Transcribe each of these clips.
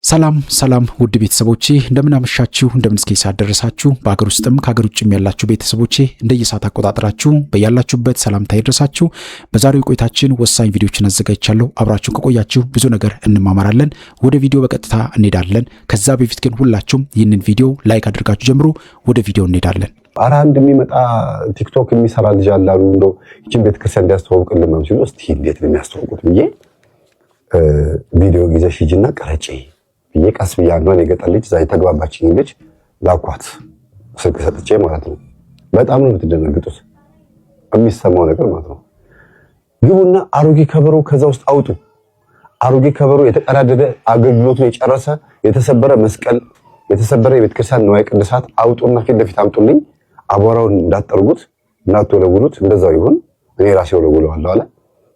ሰላም ሰላም ውድ ቤተሰቦቼ እንደምን አመሻችሁ እንደምን እስከ ሰዓት ደረሳችሁ። በአገር ውስጥም ከአገር ውጭም ያላችሁ ቤተሰቦቼ እንደየሰዓት አቆጣጠራችሁ በያላችሁበት ሰላምታ ይድረሳችሁ። በዛሬው ቆይታችን ወሳኝ ቪዲዮችን አዘጋጅቻለሁ። አብራችሁ ከቆያችሁ ብዙ ነገር እንማማራለን። ወደ ቪዲዮ በቀጥታ እንሄዳለን። ከዛ በፊት ግን ሁላችሁም ይህንን ቪዲዮ ላይክ አድርጋችሁ ጀምሩ። ወደ ቪዲዮ እንሄዳለን። አንድ የሚመጣ ቲክቶክ የሚሰራ ልጅ አላሉ እንደው እቺን ቤተክርስቲያን እንዲያስተዋውቅልን ነው ሲሉ እስቲ እንዴት ነው የሚያስተዋውቁት ብዬ ቪዲዮ ይዘሽ ሂጂና ቀረጪ ብዬ ቀስ ብዬ አንዷን የገጠር ልጅ ዛይ ተግባባችኝ ልጅ ላኳት ስልክ ሰጥቼ ማለት ነው። በጣም ነው የምትደነግጡት የሚሰማው ነገር ማለት ነው። ግቡና አሮጌ ከበሮ ከዛ ውስጥ አውጡ። አሮጌ ከበሮ የተቀዳደደ አገልግሎቱን የጨረሰ የተሰበረ መስቀል የተሰበረ የቤተክርስቲያን ንዋየ ቅድሳት አውጡና ፊት ለፊት አምጡልኝ። አቧራውን እንዳትጠርጉት እንዳትወለውሉት፣ እንደዛው ይሁን እኔ ራሴ ወለውለዋለሁ አለ።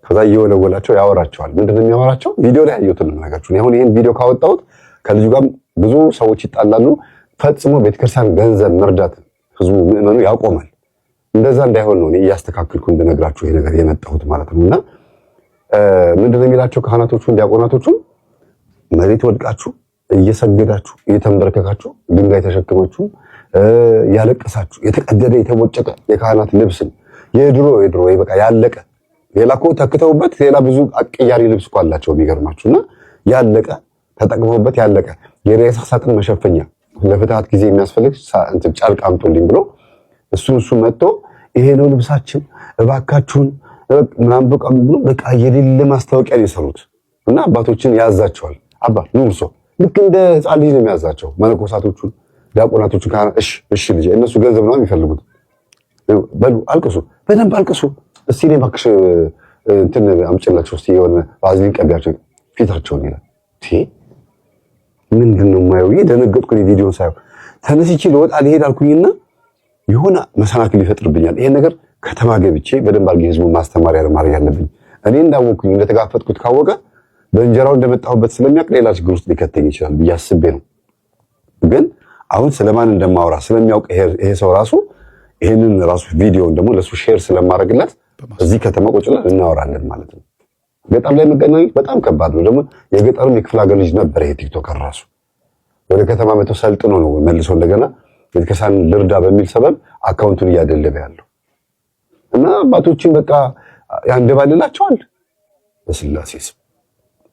ከዛ እየወለወላቸው ያወራቸዋል። ምንድነው የሚያወራቸው? ቪዲዮ ላይ ያዩትን ነው ነገራችሁ። አሁን ይሄን ቪዲዮ ካወጣሁት ከልጁ ጋር ብዙ ሰዎች ይጣላሉ። ፈጽሞ ቤተክርስቲያን ገንዘብ መርዳት ህዝቡ ምዕመኑ ያቆማል። እንደዛ እንዳይሆን ነው እኔ እያስተካከልኩ እንደነግራችሁ ይሄ ነገር የመጣሁት ማለት ነውና ምንድነው የሚላቸው ካህናቶቹ ዲያቆናቶቹ መሬት ወድቃችሁ እየሰገዳችሁ እየተንበረከካችሁ ድንጋይ ተሸክማችሁ ያለቀሳችሁ የተቀደደ የተቦጨቀ የካህናት ልብስን የድሮ በቃ ያለቀ ሌላ እኮ ተክተውበት ሌላ ብዙ አቅያሪ ልብስ እኮ አላቸው የሚገርማችሁና ያለቀ ተጠቅመውበት ያለቀ የሬሳ ሳጥን መሸፈኛ ለፍትሃት ጊዜ የሚያስፈልግ እንትን ጨርቅ አምጡልኝ ብሎ እሱ መጥቶ ይሄ ነው ልብሳችን እባካችሁን ምናምን በቃ የሌለ ማስታወቂያ የሰሩት እና አባቶችን ያዛቸዋል። አባ ንጉሶ ልክ እንደ ሕፃን ልጅ ነው የሚያዛቸው መነኮሳቶቹን ዲያቆናቶቹን እሺ ልጅ እነሱ ገንዘብ ነው የሚፈልጉት። በሉ አልቅሱ፣ በደንብ አልቅሱ። እስቲ እኔ እባክሽ እንትን አምጪላቸው እስቲ የሆነ ባዝሊን ቀቢያቸው ፊታቸውን ይላል። ምንድነው የማየው? ደነገጥኩ። ቪዲዮን ሳየው ተነስቼ ልወጣ ልሄድ አልኩኝና የሆነ መሰናክል ይፈጥርብኛል። ይሄን ነገር ከተማ ገብቼ በደንብ አድርጌ ህዝቡን ማስተማሪያ ማድረግ ያለብኝ እኔ እንዳወቅኩኝ እንደተጋፈጥኩት ካወቀ በእንጀራው እንደመጣሁበት ስለሚያውቅ ሌላ ችግር ውስጥ ሊከተኝ ይችላል ብዬ አስቤ ነው። ግን አሁን ስለማን እንደማወራ ስለሚያውቅ ይሄ ሰው ራሱ ይሄንን ራሱ ቪዲዮን ደግሞ ለሱ ሼር ስለማድረግለት እዚህ ከተማ ቁጭ ብለን እናወራለን ማለት ነው። ገጠር ላይ መገናኘት በጣም ከባድ ነው። ደግሞ የገጠርም የክፍለ ሀገር ልጅ ነበር ይሄ ቲክቶከር ራሱ ወደ ከተማ መጥቶ ሰልጥኖ ነው መልሶ እንደገና ቤተክርስቲያን ልርዳ በሚል ሰበብ አካውንቱን እያደለበ ያለው እና አባቶችን በቃ ያንደባልላቸዋል በስላሴ ስም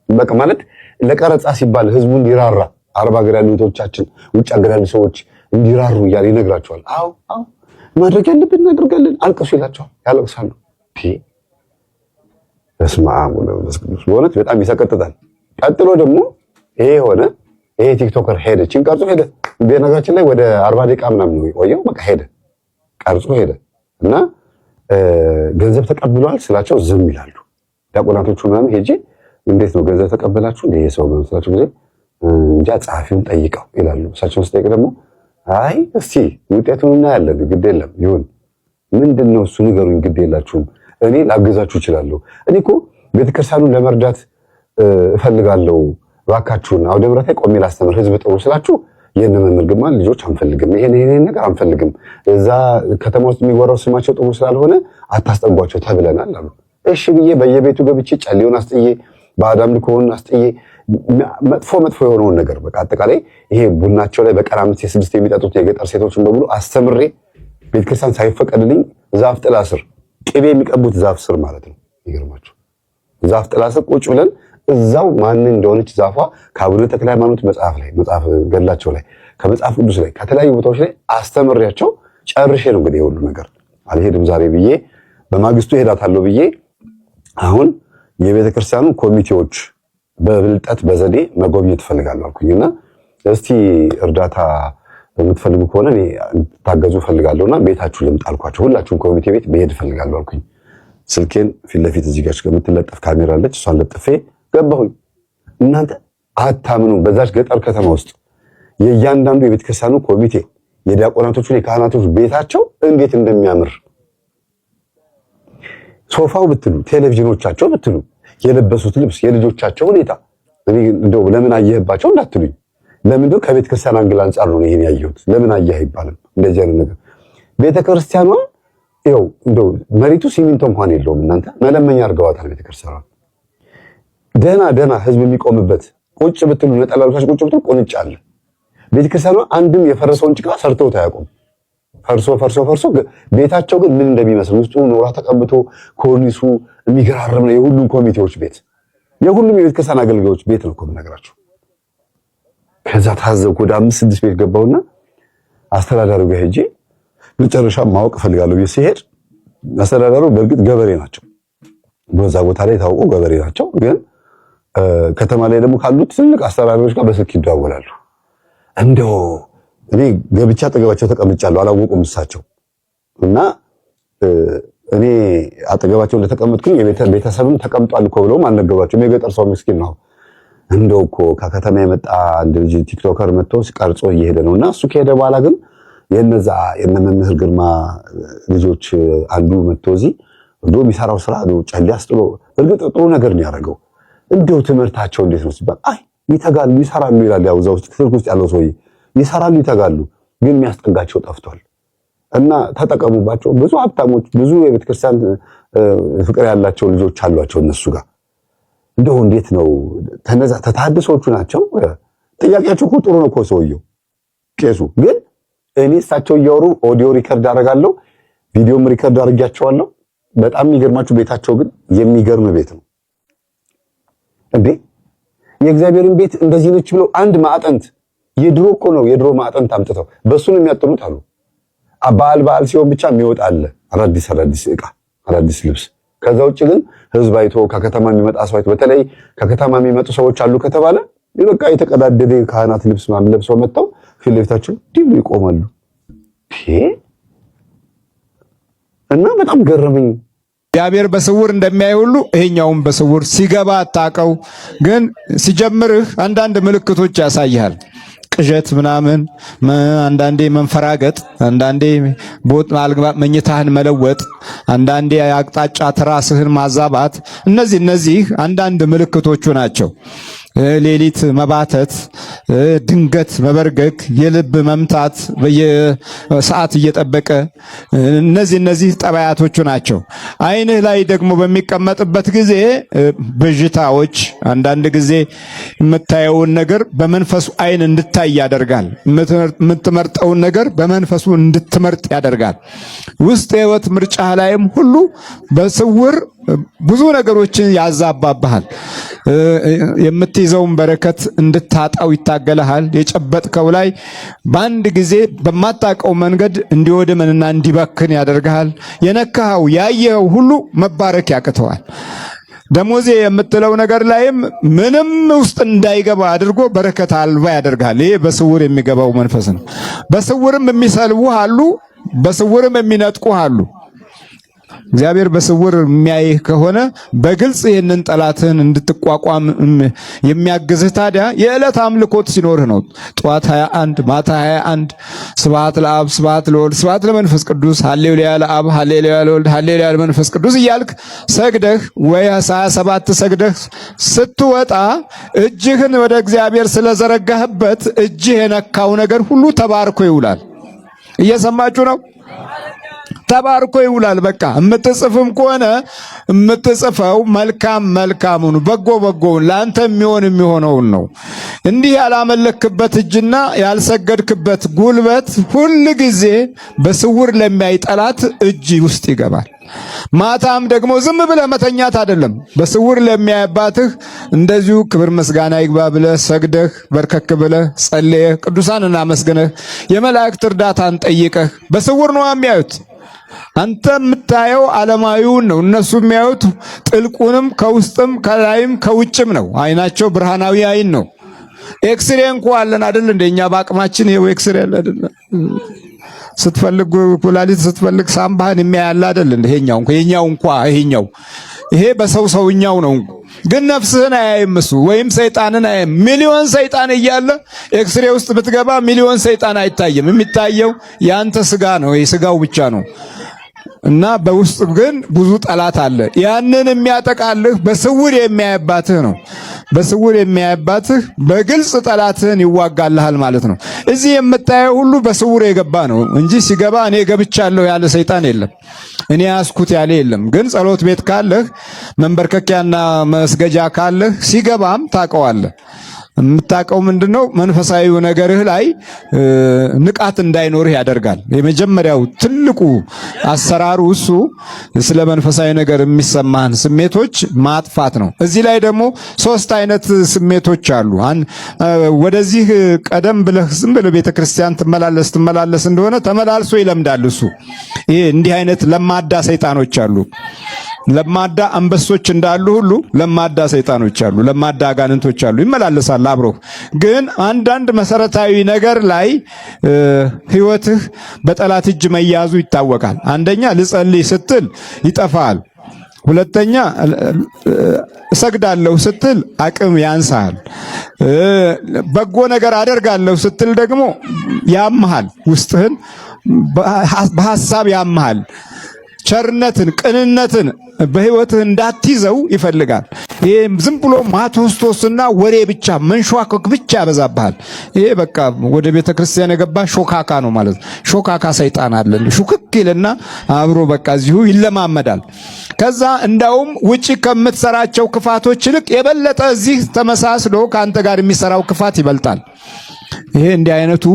በቃ ማለት ለቀረጻ ሲባል ህዝቡ እንዲራራ አረብ ሀገር ያሉ እህቶቻችን ውጭ ሀገር ያሉ ሰዎች እንዲራሩ እያለ ይነግራቸዋል። አዎ ማድረግ ያለብን እናደርጋለን፣ አልቅሱ ይላቸዋል፣ ያለቅሳሉ። በስመ አብ ወወልድ ወመንፈስ ቅዱስ በእውነት በጣም ይሰቀጥጣል። ቀጥሎ ደግሞ ይሄ ቲክቶከር ሄደ ጭንቀርጾ ሄደ። በነገራችን ላይ ወደ 40 ደቂቃ ምናምን ነው የቆየው። በቃ ሄደ ቀርጾ ሄደ እና ገንዘብ ተቀብሏል ስላቸው ዝም ይላሉ ዲያቆናቶቹ ምናምን። ሄጄ እንዴት ነው ገንዘብ ተቀበላችሁ እንደ የሰው ነው ስላቸው ጊዜ እንጃ ጸሐፊውን ጠይቀው ይላሉ። እሳቸውን ስጠይቅ ደግሞ አይ እስቲ ውጤቱን እናያለን ግድ የለም ይሁን ምንድነው እሱ ንገሩኝ ግድ የላችሁም እኔ ላገዛችሁ እችላለሁ። እኔ እኮ ቤተክርስቲያኑን ለመርዳት እፈልጋለሁ እባካችሁን አውደ ምሕረት ላይ ቆሜ ላስተምር ህዝብ ጥሩ ስላችሁ የነ መምህር ግርማ ልጆች አንፈልግም ይሄን ነገር አንፈልግም እዛ ከተማ ውስጥ የሚወራው ስማቸው ጥሩ ስላልሆነ አታስጠጓቸው ተብለናል አሉ። እሺ ብዬ በየቤቱ ገብቼ ጨሌውን አስጥዬ በአዳም ልኮን አስጥዬ መጥፎ የሆነውን ነገር በቃ አጠቃላይ ይሄ ቡናቸው ላይ በቀን 5-6 የሚጠጡት የገጠር ሴቶችን በሙሉ አስተምሬ ቤተክርስቲያን ሳይፈቀድልኝ ዛፍ ጥላ ስር ቅቤ የሚቀቡት ዛፍ ስር ማለት ነው። ይገርማችሁ ዛፍ ጥላ ስር ቁጭ ብለን እዛው ማን እንደሆነች ዛፏ ከአቡነ ተክለ ሃይማኖት መጽሐፍ ገድላቸው ላይ ከመጽሐፍ ቅዱስ ላይ ከተለያዩ ቦታዎች ላይ አስተምሬያቸው ጨርሼ ነው እንግዲህ ሁሉ ነገር አልሄድም ዛሬ ብዬ በማግስቱ ሄዳታለሁ ብዬ አሁን የቤተክርስቲያኑ ኮሚቴዎች በብልጠት በዘዴ መጎብኘት ፈልጋለሁ አልኩኝና እስቲ እርዳታ የምትፈልጉ ከሆነ እኔ ታገዙ ፈልጋለሁና ቤታችሁ ልምጣ አልኳቸው። ሁላችሁም ኮሚቴ ቤት መሄድ ፈልጋለሁ አልኩኝ። ስልኬን ፊት ለፊት እዚህ ጋር የምትለጠፍ ካሜራ አለች፣ እሷን ለጥፌ ገባሁኝ። እናንተ አታምኑ፣ በዛች ገጠር ከተማ ውስጥ የእያንዳንዱ የቤተክርስቲያኑ ኮሚቴ የዲያቆናቶቹን የካህናቶቹ ቤታቸው እንዴት እንደሚያምር ሶፋው ብትሉ ቴሌቪዥኖቻቸው ብትሉ የለበሱት ልብስ የልጆቻቸው ሁኔታ እኔ እንደው ለምን አየህባቸው እንዳትሉኝ። ለምን ነው ከቤተ ክርስቲያን አንግል አንፃር ነው ይሄን ያየሁት። ለምን አየህ አይባልም እንደዚህ አይነት ነገር። ቤተ ክርስቲያኗ ይኸው እንደው መሬቱ ሲሚንቶ እንኳን የለውም እናንተ መለመኛ አድርገዋታል ቤተ ክርስቲያኗ። ደህና ህዝብ የሚቆምበት ቁጭ ብትሉ ነጠላ ልብሳችሁ ቁጭ ብትሉ ቁንጫ አለ። ቤተክርስቲያኗ አንድም የፈረሰውን ጭቃ ሰርተውት አያውቁም። ፈርሶ ቤታቸው ግን ምን እንደሚመስል ውስጡ ኖራ ተቀብቶ ኮርኒሱ የሚገራርም ነው። የሁሉም ኮሚቴዎች ቤት፣ የሁሉም የቤተክርስቲያን አገልጋዮች ቤት ነው እኮ የምነግራችሁ። ከዛ ታዘብኩ። ወደ 5-6 ቤት ገባውና አስተዳዳሪው ጋር ሄጄ መጨረሻ ማወቅ ፈልጋለሁ ብዬ ሲሄድ አስተዳዳሪው በእርግጥ ገበሬ ናቸው፣ በዛ ቦታ ላይ ታውቁ ገበሬ ናቸው። ግን ከተማ ላይ ደግሞ ካሉት ትልቅ አስተዳዳሪዎች ጋር በስልክ ይደዋወላሉ። እንደው እኔ ገብቻ አጠገባቸው ተቀምጫለሁ፣ አላወቁም እሳቸው። እና እኔ አጠገባቸው እንደተቀመጥኩኝ ቤተሰብም ተቀምጧል እኮ ብለውም አልነገሯቸውም። የገጠር ሰው ምስኪን ነው። እንደው እኮ ከከተማ የመጣ አንድ ልጅ ቲክቶከር መጥቶ ቀርጾ እየሄደ ነውና እሱ ከሄደ በኋላ ግን የነዛ የመምህር ግርማ ልጆች አንዱ መጥቶ እዚህ እንደው የሚሰራው ስራ ነው ጨሌ አስጥሎ፣ እርግጥ ጥሩ ነገር ነው ያደረገው። እንደው ትምህርታቸው እንዴት ነው ሲባል አይ ይተጋሉ ይሰራሉ ይላል። ያው እዛ ውስጥ ክፍል ውስጥ ያለው ሰውዬ ይሰራሉ ይተጋሉ፣ ግን የሚያስጠጋቸው ጠፍቷል። እና ተጠቀሙባቸው። ብዙ ሀብታሞች ብዙ የቤተክርስቲያን ፍቅር ያላቸው ልጆች አሏቸው እነሱ ጋር። እንደው እንዴት ነው ተነዛ ተታድሶቹ ናቸው። ጥያቄያቸው እኮ ጥሩ ነው እኮ ሰውየው ቄሱ። ግን እኔ እሳቸው እያወሩ ኦዲዮ ሪከርድ አደርጋለሁ፣ ቪዲዮም ሪከርድ አድርጌያቸዋለሁ። በጣም የሚገርማችሁ ቤታቸው ግን የሚገርም ቤት ነው እንዴ! የእግዚአብሔርን ቤት እንደዚህ ነች ብለው አንድ ማዕጠንት የድሮ እኮ ነው የድሮ ማዕጠንት አምጥተው በሱ ነው የሚያጥኑት አሉ። በዓል ሲሆን ብቻ የሚወጣ አለ አዳዲስ ዕቃ አዳዲስ ልብስ። ከዛ ውጭ ግን ህዝብ አይቶ ከከተማ የሚመጣ ሰው አይቶ፣ በተለይ ከከተማ የሚመጡ ሰዎች አሉ ከተባለ በቃ የተቀዳደደ ካህናት ልብስ ምናምን ለብሰው መጥተው ፊት ለፊታቸው ዲብ ይቆማሉ። እና በጣም ገረመኝ። እግዚአብሔር በስውር እንደሚያይ ሁሉ ይሄኛውም በስውር ሲገባ አታውቀው፣ ግን ሲጀምርህ አንዳንድ ምልክቶች ያሳይሃል። ቅዠት ምናምን፣ አንዳንዴ መንፈራገጥ፣ አንዳንዴ መኝታህን መለወጥ፣ አንዳንዴ አቅጣጫ ትራስህን ማዛባት፣ እነዚህ አንዳንድ ምልክቶቹ ናቸው። ሌሊት መባተት፣ ድንገት መበርገግ፣ የልብ መምታት በየሰዓት እየጠበቀ እነዚህ ጠባያቶቹ ናቸው። ዓይንህ ላይ ደግሞ በሚቀመጥበት ጊዜ ብዥታዎች፣ አንዳንድ ጊዜ የምታየውን ነገር በመንፈሱ ዓይን እንድታይ ያደርጋል። የምትመርጠውን ነገር በመንፈሱ እንድትመርጥ ያደርጋል። ውስጥ የህይወት ምርጫህ ላይም ሁሉ በስውር ብዙ ነገሮችን ያዛባብሃል። የምትይዘውን በረከት እንድታጣው ይታገልሃል። የጨበጥከው ላይ በአንድ ጊዜ በማታውቀው መንገድ እንዲወድምና እንዲበክን ያደርግሃል። የነካኸው ያየኸው ሁሉ መባረክ ያቅተዋል። ደሞዜ የምትለው ነገር ላይም ምንም ውስጥ እንዳይገባ አድርጎ በረከት አልባ ያደርግሃል። ይሄ በስውር የሚገባው መንፈስ ነው። በስውርም የሚሰልቡህ አሉ፣ በስውርም የሚነጥቁህ አሉ። እግዚአብሔር በስውር የሚያይህ ከሆነ በግልጽ ይህንን ጠላትህን እንድትቋቋም የሚያግዝህ ታዲያ የዕለት አምልኮት ሲኖርህ ነው። ጠዋት 21 ማታ 21 ስብሐት ለአብ ስብሐት ለወልድ ስብሐት ለመንፈስ ቅዱስ ሃሌሉያ ለአብ ሃሌሉያ ለወልድ ሃሌሉያ ለመንፈስ ቅዱስ እያልክ ሰግደህ ወይ 27 ሰግደህ ስትወጣ እጅህን ወደ እግዚአብሔር ስለዘረጋህበት እጅህ የነካው ነገር ሁሉ ተባርኮ ይውላል። እየሰማችሁ ነው? ተባርኮ ይውላል። በቃ የምትጽፍም ከሆነ የምትጽፈው መልካሙን በጎውን ለአንተ የሚሆነውን ነው። እንዲህ ያላመለክበት እጅና ያልሰገድክበት ጉልበት ሁል ጊዜ በስውር ለሚያይ ጠላት እጅ ውስጥ ይገባል። ማታም ደግሞ ዝም ብለህ መተኛት አይደለም። በስውር ለሚያይባትህ እንደዚሁ ክብር ምስጋና ይግባ ብለህ ሰግደህ በርከክ ብለህ ጸልየህ ቅዱሳንን አመስግነህ የመላእክት እርዳታን ጠይቀህ በስውር ነው የሚያዩት። አንተ የምታየው ዓለማዊውን ነው፣ እነሱ የሚያዩት ጥልቁንም ከውስጥም ከላይም ከውጭም ነው። አይናቸው ብርሃናዊ አይን ነው። ኤክስሬ እንኳን አለን አይደል? እንደኛ በአቅማችን ይሄው ኤክስሬ አለ አይደል? ስትፈልግ ኩላሊት ስትፈልግ ሳምባህን የሚያያል አይደል? ይሄኛው ይሄ በሰውኛው ነው። ግን ነፍስህን አያይም እሱ፣ ወይም ሰይጣንን አያይም። ሚሊዮን ሰይጣን እያለ ኤክስሬ ውስጥ ብትገባ ሚሊዮን ሰይጣን አይታይም። የሚታየው ያንተ ስጋ ነው፣ ስጋው ብቻ ነው። እና በውስጥ ግን ብዙ ጠላት አለ። ያንን የሚያጠቃልህ በስውር የሚያይባትህ ነው። በስውር የሚያይባትህ በግልጽ ጠላትህን ይዋጋልሃል ማለት ነው። እዚህ የምታየው ሁሉ በስውር የገባ ነው እንጂ ሲገባ እኔ ገብቻለሁ ያለ ሰይጣን የለም። እኔ ያስኩት ያለ የለም። ግን ጸሎት ቤት ካለህ መንበርከኪያና መስገጃ ካለህ ሲገባም ታውቀዋለህ። የምታውቀው ምንድነው? መንፈሳዊው ነገርህ ላይ ንቃት እንዳይኖርህ ያደርጋል። የመጀመሪያው ትልቁ አሰራሩ እሱ ስለ መንፈሳዊ ነገር የሚሰማህን ስሜቶች ማጥፋት ነው። እዚህ ላይ ደግሞ 3 አይነት ስሜቶች አሉ። ወደዚህ ቀደም ብለህ ዝም ብለህ ቤተክርስቲያን ትመላለስ እንደሆነ ተመላልሶ ይለምዳል እሱ። ይሄ እንዲህ አይነት ለማዳ ሰይጣኖች አሉ። ለማዳ አንበሶች እንዳሉ ሁሉ ለማዳ ሰይጣኖች አሉ፣ ለማዳ አጋንንቶች አሉ። ይመላለሳል አብሮ። ግን አንዳንድ መሰረታዊ ነገር ላይ ህይወትህ በጠላት እጅ መያዙ ይታወቃል። አንደኛ ልጸልይ ስትል ይጠፋል። ሁለተኛ እሰግዳለሁ ስትል አቅም ያንሳል። በጎ ነገር አደርጋለሁ ስትል ደግሞ ያምሃል፣ ውስጥህን በሐሳብ ያምሃል። ቸርነትን፣ ቅንነትን በህይወትህ እንዳትይዘው ይፈልጋል። ይሄ ዝም ብሎ ማቶስቶስና ወሬ ብቻ መንሸዋከክ ብቻ ያበዛብሃል። ይሄ በቃ ወደ ቤተክርስቲያን የገባ ሾካካ ነው ማለት ነው። ሾካካ ሰይጣን አለ። ሹክክ ይልና አብሮ በቃ እዚሁ ይለማመዳል። ከዛ እንዳውም ውጪ ከምትሰራቸው ክፋቶች ይልቅ የበለጠ እዚህ ተመሳስሎ ከአንተ ጋር የሚሰራው ክፋት ይበልጣል። ይሄ እንዲህ አይነቱ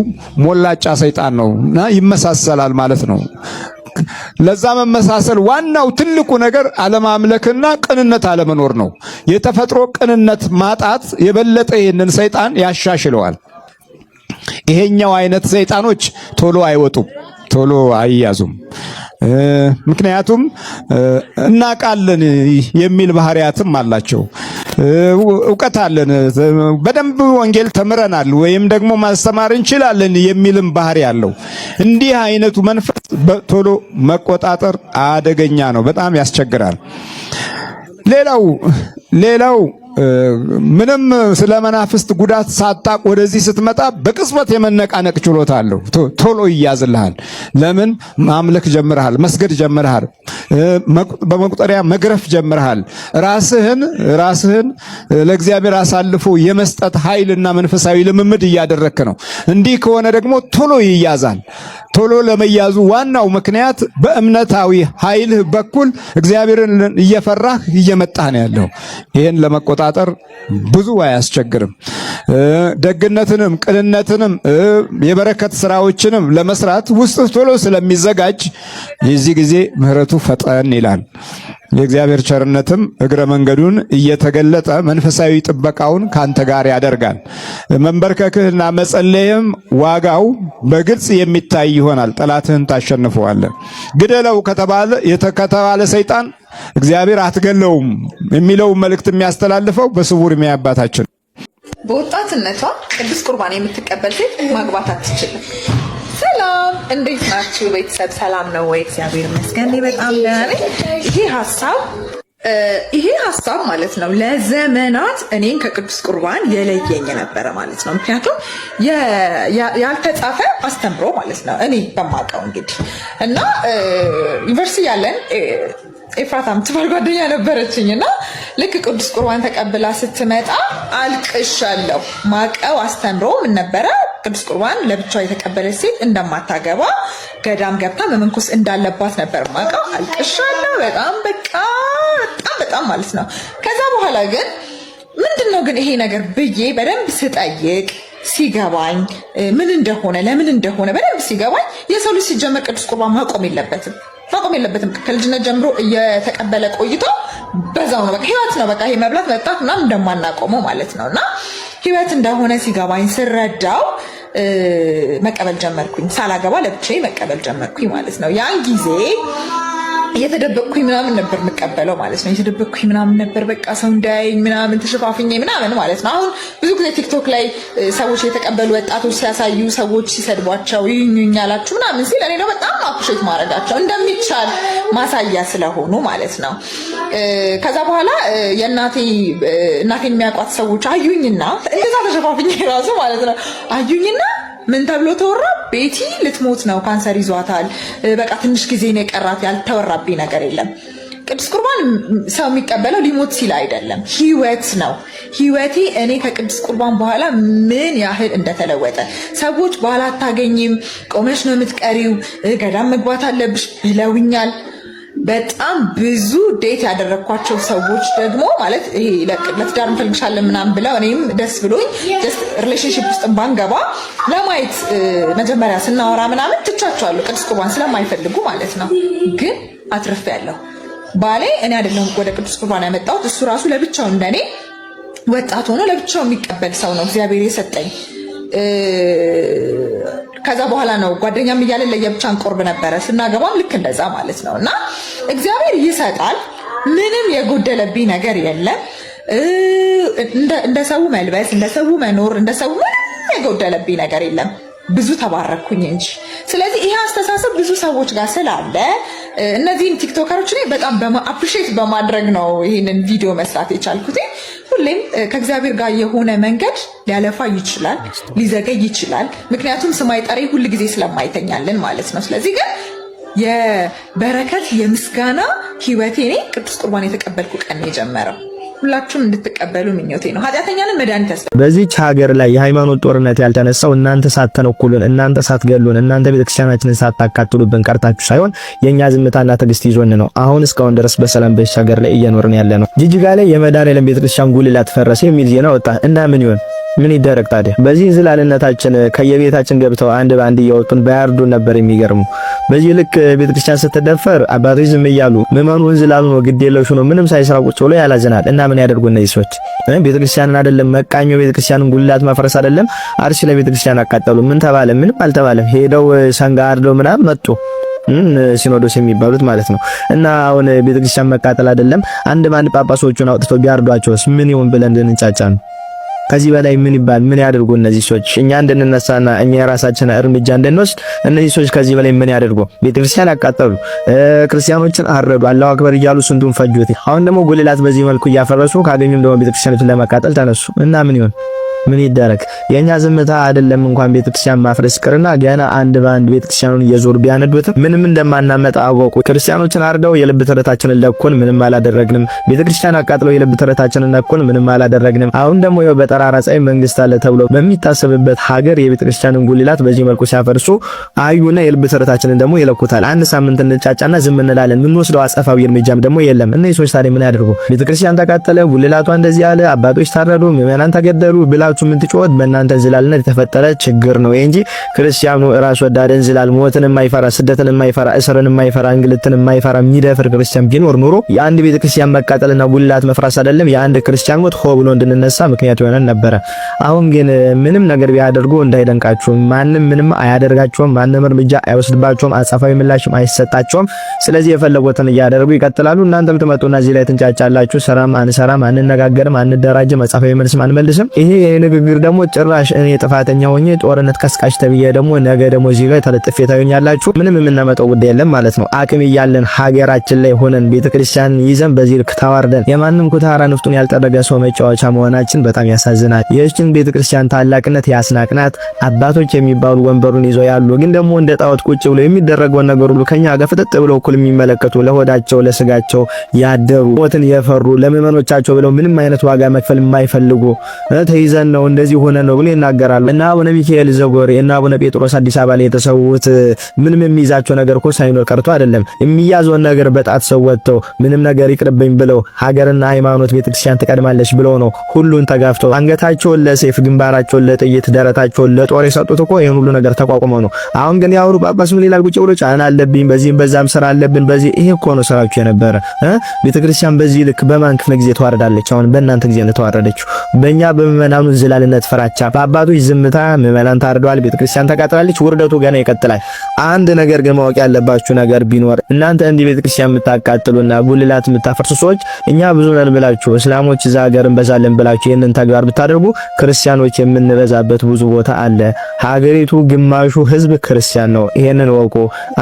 ሞላጫ ሰይጣን ነውና ይመሳሰላል ማለት ነው። ለዛ መመሳሰል ዋናው ትልቁ ነገር አለማምለክና ቅንነት አለመኖር ነው። የተፈጥሮ ቅንነት ማጣት የበለጠ ይህንን ሰይጣን ያሻሽለዋል። ይሄኛው አይነት ሰይጣኖች ቶሎ አይወጡም፣ ቶሎ አይያዙም። ምክንያቱም እናቃለን የሚል ባህሪያትም አላቸው። ዕውቀት አለን፣ በደንብ ወንጌል ተምረናል ወይም ደግሞ ማስተማር እንችላለን የሚልም ባህሪ አለው። እንዲህ አይነቱ መንፈስ ቶሎ መቆጣጠር አደገኛ ነው፣ በጣም ያስቸግራል። ሌላው ምንም ስለ መናፍስት ጉዳት ሳታቅ ወደዚህ ስትመጣ በቅጽበት የመነቃነቅ ችሎታ አለው። ቶሎ ይያዝልሃል። ለምን? ማምለክ ጀምረሃል፣ መስገድ ጀምረሃል፣ በመቁጠሪያ መግረፍ ጀምረሃል። ራስህን ለእግዚአብሔር አሳልፎ የመስጠት ኃይልና መንፈሳዊ ልምምድ እያደረክ ነው። እንዲህ ከሆነ ደግሞ ቶሎ ይያዛል። ቶሎ ለመያዙ ዋናው ምክንያት በእምነታዊ ኃይልህ በኩል እግዚአብሔርን እየፈራህ እየመጣህ ነው ያለው። ይሄን ለመቆጣጠር ብዙ አያስቸግርም። ደግነትንም ቅንነትንም የበረከት ስራዎችንም ለመስራት ውስጥህ ቶሎ ስለሚዘጋጅ የዚህ ጊዜ ምህረቱ ፈጠን ይላል። የእግዚአብሔር ቸርነትም እግረ መንገዱን እየተገለጠ መንፈሳዊ ጥበቃውን ካንተ ጋር ያደርጋል። መንበርከክህና መጸለይም ዋጋው በግልጽ የሚታይ ይሆናል። ጠላትህን ታሸንፈዋለህ። ግደለው ከተባለ ሰይጣን እግዚአብሔር አትገለውም የሚለው መልእክት የሚያስተላልፈው በስውር የሚያባታችን። በወጣትነቷ ቅዱስ ቁርባን የምትቀበል ሴት ማግባት አትችልም። ሰላም፣ እንዴት ናችሁ ቤተሰብ? ሰላም ነው ወይ? እግዚአብሔር ይመስገን በጣም ደህና ነኝ። ይሄ ሀሳብ ማለት ነው ለዘመናት እኔን ከቅዱስ ቁርባን የለየኝ ነበረ ማለት ነው። ምክንያቱም ያልተጻፈ አስተምሮ ማለት ነው እኔ በማውቀው እንግዲህ እና ዩኒቨርሲቲ ያለን ኤፍራታ የምትባል ጓደኛ ነበረችኝ እና ልክ ቅዱስ ቁርባን ተቀብላ ስትመጣ አልቅሻለሁ። ማቀው አስተምሮ ምን ነበረ? ቅዱስ ቁርባን ለብቻው የተቀበለች ሴት እንደማታገባ ገዳም ገብታ መመንኮስ እንዳለባት ነበር ማቀው። አልቅሻለሁ በጣም ማለት ነው። ከዛ በኋላ ግን ምንድነው ግን ይሄ ነገር ብዬ በደንብ ስጠይቅ ሲገባኝ ምን እንደሆነ ለምን እንደሆነ በደንብ ሲገባኝ የሰው ልጅ ሲጀመር ቅዱስ ቁርባን ማቆም የለበትም። ከልጅነት ጀምሮ እየተቀበለ ቆይቶ በዛው ነው በቃ ህይወት ነው። በቃ ይሄ መብላት መጣት ምናምን እንደማናቆመው ማለት ነው። እና ህይወት እንደሆነ ሲገባኝ ስረዳው መቀበል ጀመርኩኝ። ሳላገባ ለብቻዬ መቀበል ጀመርኩኝ ማለት ነው። ያን ጊዜ እየተደበቅኩኝ ምናምን ነበር የምቀበለው ማለት ነው። እየተደበቅኩኝ ምናምን ነበር በቃ ሰው እንዳያየኝ ምናምን ተሸፋፍኜ ምናምን ማለት ነው። አሁን ብዙ ጊዜ ቲክቶክ ላይ ሰዎች የተቀበሉ ወጣቶች ሲያሳዩ ሰዎች ሲሰድቧቸው ይኙኛላችሁ ምናምን ሲል እኔ ነው በጣም አፕሪሼት ማድረጋቸው እንደሚቻል ማሳያ ስለሆኑ ማለት ነው። ከዛ በኋላ እናቴን የሚያውቋት ሰዎች አዩኝና እንደዛ ተሸፋፍኜ ራሱ ማለት ነው አዩኝና ምን ተብሎ ተወራ? ቤቲ ልትሞት ነው፣ ካንሰር ይዟታል፣ በቃ ትንሽ ጊዜ ነው የቀራት። ያልተወራብኝ ነገር የለም። ቅዱስ ቁርባን ሰው የሚቀበለው ሊሞት ሲል አይደለም፣ ህይወት ነው። ህይወቴ እኔ ከቅዱስ ቁርባን በኋላ ምን ያህል እንደተለወጠ ሰዎች በኋላ አታገኝም፣ ቆመሽ ነው የምትቀሪው፣ ገዳም መግባት አለብሽ ብለውኛል። በጣም ብዙ ዴት ያደረኳቸው ሰዎች ደግሞ ማለት ይሄ ለትዳር እንፈልግሻለን ምናምን ብለው እኔም ደስ ብሎኝ ጀስት ሪሌሽንሺፕ ውስጥ ባንገባ ለማየት መጀመሪያ ስናወራ ምናምን ትቻቸዋለሁ ቅዱስ ቁርባን ስለማይፈልጉ ማለት ነው። ግን አትርፌያለሁ። ባሌ እኔ አይደለሁም ወደ ቅዱስ ቁርባን ያመጣሁት፣ እሱ ራሱ ለብቻው እንደኔ ወጣት ሆኖ ለብቻው የሚቀበል ሰው ነው እግዚአብሔር የሰጠኝ። ከዛ በኋላ ነው ጓደኛም እያለን ለየብቻ እንቆርብ ነበረ፣ ስናገባም ልክ እንደዛ ማለት ነው። እና እግዚአብሔር ይሰጣል፣ ምንም የጎደለብኝ ነገር የለም። እንደ ሰው መልበስ፣ እንደ ሰው መኖር፣ እንደ ሰው ምንም የጎደለብኝ ነገር የለም። ብዙ ተባረኩኝ እንጂ። ስለዚህ ይሄ አስተሳሰብ ብዙ ሰዎች ጋር ስላለ እነዚህን ቲክቶከሮች ላይ በጣም አፕሪሼት በማድረግ ነው ይህንን ቪዲዮ መስራት የቻልኩት። ሁሌም ከእግዚአብሔር ጋር የሆነ መንገድ ሊያለፋ ይችላል፣ ሊዘገይ ይችላል። ምክንያቱም ሰማይ ጠሪ ሁል ጊዜ ስለማይተኛልን ማለት ነው። ስለዚህ ግን የበረከት የምስጋና ህይወቴ እኔ ቅዱስ ቁርባን የተቀበልኩ ቀን የጀመረው ሁላችሁም እንድትቀበሉ ምኞቴ ነው። ኃጢአተኛንን መድኃኒት ያስፈልጋል። በዚህች ሀገር ላይ የሃይማኖት ጦርነት ያልተነሳው እናንተ ሳትተነኩሉን፣ እናንተ ሳትገሉን፣ እናንተ ቤተክርስቲያናችንን ሳታቃጥሉብን ቀርታችሁ ሳይሆን የኛ ዝምታና ትዕግስት ይዞን ነው አሁን እስካሁን ድረስ በሰላም በዚህ ሀገር ላይ እየኖርን ያለ ነው። ጅጅጋ ላይ የመድኃኔዓለም ቤተክርስቲያን ጉልላት ፈረሰ የሚል ዜና ወጣ እና ምን ይሆን? ምን ይደረግ ታዲያ? በዚህ እንዝላልነታችን ከየቤታችን ገብተው አንድ ባንድ እያወጡን ባያርዱን ነበር የሚገርሙ። በዚህ ልክ ቤተክርስቲያን ስትደፈር አባቶች ዝም እያሉ ምዕመኑ እንዝላሉ ነው ግድ የለሽ ነው ምንም ሳይሰራ ቁጭ ብሎ ያላዘናል። እና ምን ያደርጉ እነዚህ ሰዎች? ቤተክርስቲያንን አይደለም መቃኞ ቤተክርስቲያንን ጉልላት ማፍረስ አይደለም አርሲ ለቤተክርስቲያን አቃጠሉ። ምን ተባለ? ምንም አልተባለም። ሄደው ሰንጋ አርደው ምናምን መጡ ሲኖዶስ የሚባሉት ማለት ነው። እና አሁን ቤተክርስቲያን መቃጠል አይደለም አንድ ባንድ ጳጳሶቹን አውጥተው ቢያርዷቸውስ ምን ይሁን ብለን እንድንጫጫ ነው? ከዚህ በላይ ምን ይባል? ምን ያደርጉ እነዚህ ሰዎች? እኛ እንድንነሳና እኛ የራሳችን እርምጃ እንድንወስድ እነዚህ ሰዎች ከዚህ በላይ ምን ያደርጉ? ቤተክርስቲያን አቃጠሉ፣ ክርስቲያኖችን አረዱ፣ አላሁ አክበር እያሉ ስንቱን ፈጁት። አሁን ደግሞ ጉልላት በዚህ መልኩ እያፈረሱ ካገኙም ደግሞ ቤተክርስቲያኖችን ለማቃጠል ተነሱ እና ምን ይሆን? ምን ይደረግ? የኛ ዝምታ አይደለም እንኳን ቤተክርስቲያን ማፍረስ ቅርና ገና አንድ ባንድ ቤተክርስቲያኑን እየዞሩ ቢያነዱትም ምንም እንደማናመጣ አወቁ። ክርስቲያኖችን አርደው የልብ ተረታችንን ለኩን፣ ምንም አላደረግንም። ቤተክርስቲያን አቃጥለው የልብ ተረታችንን ለኩን፣ ምንም አላደረግንም። አሁን ደግሞ በጠራራ ፀሐይ መንግስት አለ ተብሎ በሚታሰብበት ሀገር የቤተክርስቲያንን ጉልላት በዚህ መልኩ ሲያፈርሱ አዩና የልብ ተረታችንን ደግሞ ይለኩታል። አንድ ሳምንት እንጫጫና ዝም እንላለን። ምን ወስደው አጸፋዊ እርምጃም ደግሞ የለም። እነዚህ ሰዎች ታዲያ ምን ያደርጉ? ቤተክርስቲያን ተቃጠለ፣ ጉልላቷ እንደዚህ ያለ፣ አባቶች ታረዱ፣ ምዕመናን ተገደሉ ብላችሁ ምን ትጮት? በእናንተ እንዝላልነት የተፈጠረ ችግር ነው እንጂ ክርስቲያኑ ራስ ወዳድ እንዝላል ሞትን የማይፈራ ስደትን የማይፈራ እስርን የማይፈራ እንግልትን የማይፈራ የሚደፍር ክርስቲያን ቢኖር ኑሮ የአንድ ቤተክርስቲያን መቃጠልና ጉልላት መፍራስ አይደለም የአንድ ክርስቲያን ሞት ሆ ብሎ እንድንነሳ ምክንያት ይሆነን ነበረ። አሁን ግን ምንም ነገር ቢያደርጉ እንዳይደንቃችሁ፣ ማንም ምንም አያደርጋቸውም፣ ማንም እርምጃ አይወስድባቸውም፣ አጻፋዊ ምላሽም አይሰጣቸውም። ስለዚህ የፈለጉትን እያደረጉ ይቀጥላሉ። እናንተም ትመጡና እዚህ ላይ ትንጫጫላችሁ። ሰራም አንሰራም፣ አንነጋገርም፣ አንደራጅም፣ አጻፋዊ መልስም አንመልስም። ይሄ ንግግር ደግሞ ጭራሽ እኔ ጥፋተኛ ሆኜ ጦርነት ቀስቃሽ ተብዬ ደግሞ ነገ ደግሞ እዚህ ላይ ተለጥፌ ታዩኛላችሁ። ምንም የምናመጣው ጉዳይ የለም ማለት ነው። አቅም እያለን ሀገራችን ላይ ሆነን ቤተክርስቲያን ይዘን በዚህ ልክ ተዋርደን የማንም ኩታራ ንፍጡን ያልጠረገ ሰው መጫወቻ መሆናችን በጣም ያሳዝናል። የእችን ቤተክርስቲያን ታላቅነት ያስናቅናት አባቶች የሚባሉ ወንበሩን ይዘው ያሉ ግን ደግሞ እንደ ጣዖት ቁጭ ብለው የሚደረገው ነገር ሁሉ ከኛ ጋር ፍጥጥ ብለው እኩል የሚመለከቱ ለሆዳቸው ለስጋቸው ያደሩ ሞትን የፈሩ ለምዕመኖቻቸው ብለው ምንም አይነት ዋጋ መክፈል የማይፈልጉ ተይዘን ነው እንደዚህ ሆነ ነው ብሎ ይናገራሉ። እና አቡነ ሚካኤል ዘጎሬ እና አቡነ ጴጥሮስ አዲስ አበባ ላይ የተሰዉት ምንም የሚይዛቸው ነገር እኮ ሳይኖር ቀርቶ አይደለም። የሚያዘውን ነገር በጣት ሰው ወጥተው ምንም ነገር ይቅርብኝ ብለው ሀገርና ሃይማኖት ቤተክርስቲያን ትቀድማለች ብለው ነው ሁሉን ተጋፍተው አንገታቸውን ለሰይፍ ግንባራቸውን ለጥይት ደረታቸውን ለጦር የሰጡት እኮ ይሄን ሁሉ ነገር ተቋቁመው ነው። አሁን ግን ያውሩ ጳጳስ ምን ይላል? ቁጭ ብሎ ጫና አለብኝ በዚህም በዛም ስራ አለብን በዚህ ይሄ እኮ ነው ስራችሁ የነበረ። ቤተክርስቲያን በዚህ ልክ በማን ክፍለ ጊዜ ተዋረዳለች? አሁን በእናንተ ጊዜ ነው ተዋረደችው። በእኛ በመናኑ ዝላልነት ፍራቻ በአባቶች ዝምታ ምዕመናን ታርደዋል፣ ቤተክርስቲያን ተቃጥላለች። ውርደቱ ገና ይቀጥላል። አንድ ነገር ግን ማወቅ ያለባችሁ ነገር ቢኖር እናንተ እንዲህ ቤተክርስቲያን የምታቃጥሉና ጉልላት የምታፈርሱ ሰዎች እኛ ብዙ ነን ብላችሁ እስላሞች እዛ ሀገር እንበዛለን ብላችሁ ይሄንን ተግባር ብታደርጉ ክርስቲያኖች የምንበዛበት ብዙ ቦታ አለ። ሀገሪቱ ግማሹ ህዝብ ክርስቲያን ነው። ይሄንን ወቁ።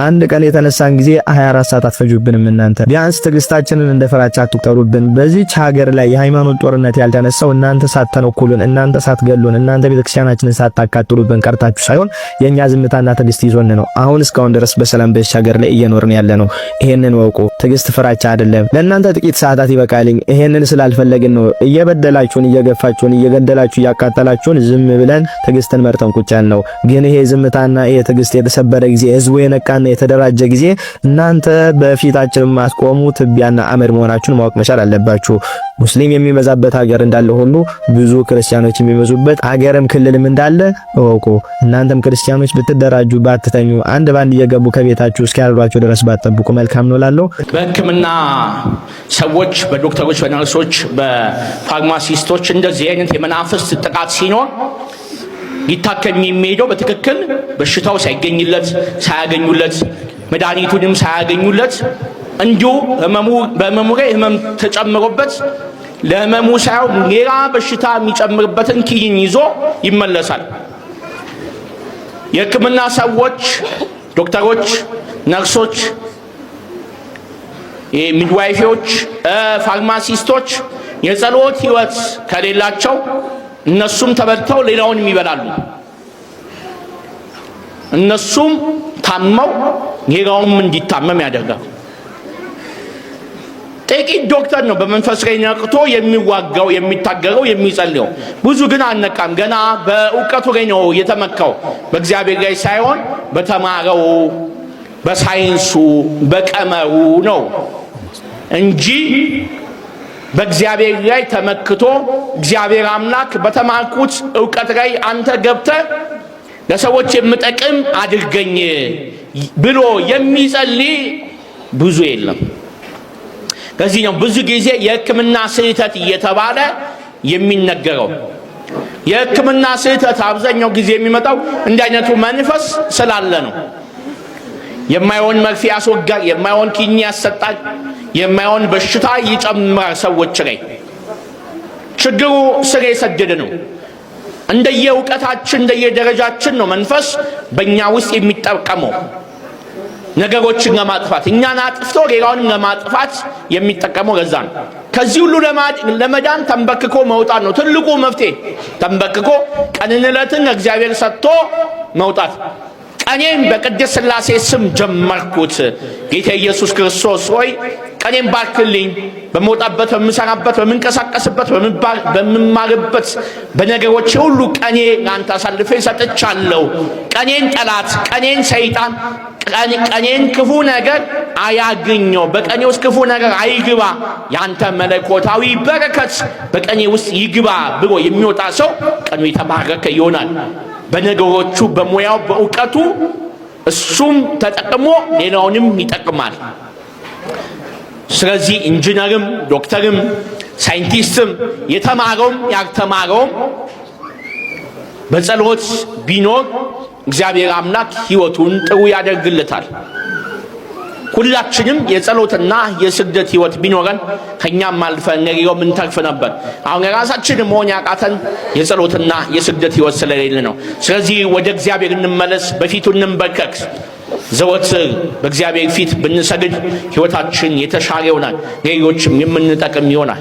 አንድ ቀን የተነሳን ጊዜ 24 ሰዓት አትፈጁብንም። እናንተ ቢያንስ ትዕግስታችንን እንደ ፍራቻ አትቁጠሩብን። በዚህች ሀገር ላይ የሃይማኖት ጦርነት ያልተነሳው እናንተ ሳትተነኩሉን እናንተ እናንተ ሳትገሉን እናንተ ቤተክርስቲያናችንን ሳታቃጥሉብን ቀርታችሁ ሳይሆን የኛ ዝምታና ትዕግስት ይዞን ነው አሁን እስካሁን ድረስ በሰላም በዚህ ሀገር ላይ እየኖርን ያለ ነው። ይሄንን ወቁ። ትዕግስት ፍራቻ አይደለም። ለእናንተ ጥቂት ሰዓታት ይበቃልኝ። ይሄንን ስላልፈለግን ነው እየበደላችሁን፣ እየገፋችሁን፣ እየገደላችሁ፣ እያቃጠላችሁን ዝም ብለን ትዕግስትን መርጠን ቁጭ ያልነው። ግን ይሄ ዝምታና ይሄ ትዕግስት የተሰበረ ጊዜ፣ ህዝቡ የነቃና የተደራጀ ጊዜ እናንተ በፊታችን ማስቆሙ ትቢያና አመድ መሆናችሁን ማወቅ መቻል አለባችሁ። ሙስሊም የሚበዛበት ሀገር እንዳለ ሁሉ ብዙ ክርስቲያኖች የሚበዙበት ሀገርም ክልልም እንዳለ እወቁ። እናንተም ክርስቲያኖች ብትደራጁ፣ ባትተኙ፣ አንድ ባንድ እየገቡ ከቤታችሁ እስኪያርዷችሁ ድረስ ባትጠብቁ መልካም ነው ላለው። በሕክምና ሰዎች፣ በዶክተሮች፣ በነርሶች፣ በፋርማሲስቶች እንደዚህ አይነት የመናፍስት ጥቃት ሲኖር ሊታከም የሚሄደው በትክክል በሽታው ሳያገኙለት መድኃኒቱንም ሳያገኙለት እንዲሁ በህመሙ ላይ ህመም ተጨምሮበት ለህመሙ ሳይሆን ሌላ በሽታ የሚጨምርበትን ኪኒን ይዞ ይመለሳል። የሕክምና ሰዎች፣ ዶክተሮች፣ ነርሶች፣ ሚድዋይፎች፣ ፋርማሲስቶች የጸሎት ህይወት ከሌላቸው እነሱም ተበልተው ሌላውን ይበላሉ። እነሱም ታመው ሌላውም እንዲታመም ያደርጋል። ጥቂት ዶክተር ነው በመንፈስ ላይ ነቅቶ የሚዋጋው፣ የሚታገለው፣ የሚጸልየው። ብዙ ግን አልነቃም። ገና በእውቀቱ ላይ ነው የተመካው፣ በእግዚአብሔር ላይ ሳይሆን በተማረው በሳይንሱ በቀመሩ ነው እንጂ በእግዚአብሔር ላይ ተመክቶ እግዚአብሔር አምላክ በተማርኩት እውቀት ላይ አንተ ገብተህ ለሰዎች የምጠቅም አድርገኝ ብሎ የሚጸልይ ብዙ የለም። ከዚህ ነው ብዙ ጊዜ የሕክምና ስህተት እየተባለ የሚነገረው። የሕክምና ስህተት አብዛኛው ጊዜ የሚመጣው እንዲህ አይነቱ መንፈስ ስላለ ነው። የማይሆን መርፌ ያስወጋል፣ የማይሆን ኪኒ ያሰጣል፣ የማይሆን በሽታ ይጨምራል ሰዎች ላይ። ችግሩ ስር የሰደደ ነው። እንደየ እውቀታችን እንደየደረጃችን ነው መንፈስ በእኛ ውስጥ የሚጠቀመው ነገሮችን ለማጥፋት፣ እኛን አጥፍቶ ሌላውንም ለማጥፋት የሚጠቀመው ለዛ ነው። ከዚህ ሁሉ ለመዳን ተንበክኮ መውጣት ነው ትልቁ መፍትሄ። ተንበክኮ ቀንነትን እግዚአብሔር ሰጥቶ መውጣት። ቀኔን በቅድስት ሥላሴ ስም ጀመርኩት። ጌታ ኢየሱስ ክርስቶስ ሆይ ቀኔን ባርክልኝ። በመውጣበት፣ በምሰራበት፣ በምንቀሳቀስበት፣ በምማርበት በነገሮች ሁሉ ቀኔ ለአንተ አሳልፌ ሰጥቻለሁ። ቀኔን ጠላት፣ ቀኔን ሰይጣን፣ ቀኔን ክፉ ነገር አያግኘው፣ በቀኔ ውስጥ ክፉ ነገር አይግባ፣ ያንተ መለኮታዊ በረከት በቀኔ ውስጥ ይግባ ብሎ የሚወጣ ሰው ቀኑ የተባረከ ይሆናል። በነገሮቹ በሙያው በእውቀቱ እሱም ተጠቅሞ ሌላውንም ይጠቅማል። ስለዚህ ኢንጂነርም ዶክተርም ሳይንቲስትም የተማረውም ያልተማረውም በጸሎት ቢኖር እግዚአብሔር አምላክ ሕይወቱን ጥሩ ያደርግለታል። ሁላችንም የጸሎትና የስግደት ሕይወት ቢኖረን ከኛም አልፈን ለሌላው ምን ተርፍ ነበር። አሁን ራሳችን መሆን ያቃተን የጸሎትና የስግደት ሕይወት ስለሌለ ነው። ስለዚህ ወደ እግዚአብሔር እንመለስ፣ በፊቱ እንንበርከክ። ዘወትር በእግዚአብሔር ፊት ብንሰግድ ሕይወታችን የተሻለ ይሆናል፣ ሌሎችም የምንጠቅም ይሆናል።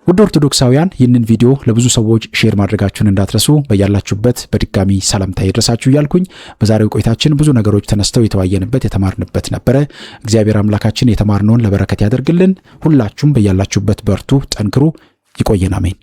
ውድ ኦርቶዶክሳውያን ይህንን ቪዲዮ ለብዙ ሰዎች ሼር ማድረጋችሁን እንዳትረሱ። በያላችሁበት በድጋሚ ሰላምታ ይድረሳችሁ እያልኩኝ በዛሬው ቆይታችን ብዙ ነገሮች ተነስተው የተወያየንበት የተማርንበት ነበረ። እግዚአብሔር አምላካችን የተማርነውን ለበረከት ያደርግልን። ሁላችሁም በያላችሁበት በርቱ፣ ጠንክሩ። ይቆየን። አሜን።